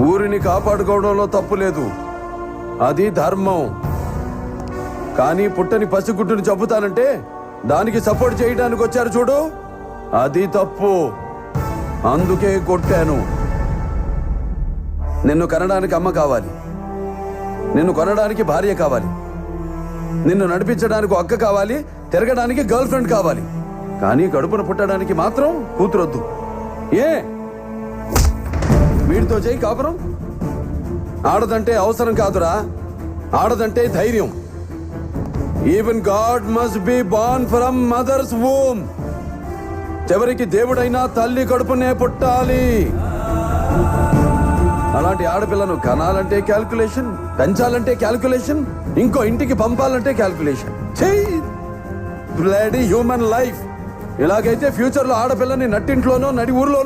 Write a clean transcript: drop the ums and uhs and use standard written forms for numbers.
ఊరిని కాపాడుకోవడంలో తప్పు లేదు, అది ధర్మం. కానీ పుట్టని పసిగుడ్డుని చంపుతానంటే దానికి సపోర్ట్ చేయడానికి వచ్చారు చూడు, అది తప్పు. అందుకే కొట్టాను. నిన్ను కనడానికి అమ్మ కావాలి, నిన్ను కొనడానికి భార్య కావాలి, నిన్ను నడిపించడానికి అక్క కావాలి, తిరగడానికి గర్ల్ ఫ్రెండ్ కావాలి. కానీ కడుపున పుట్టడానికి మాత్రం కూతురొద్దు. ఏ వీడితో చేయి కాపురం? ఆడదంటే అవసరం కాదురా, ఆడదంటే ధైర్యం. Even God must be born from mothers womb. చివరికి దేవుడైనా తల్లి కడుపునే పుట్టాలి. అలాంటి ఆడపిల్లను కనాలంటే క్యాల్కులేషన్, పెంచాలంటే క్యాల్కులేషన్, ఇంకో ఇంటికి పంపాలంటే క్యాల్కులేషన్. Bloody human life. ఇలాగైతే ఫ్యూచర్ లో ఆడపిల్లని నట్టింట్లోనో నడి ఊర్లో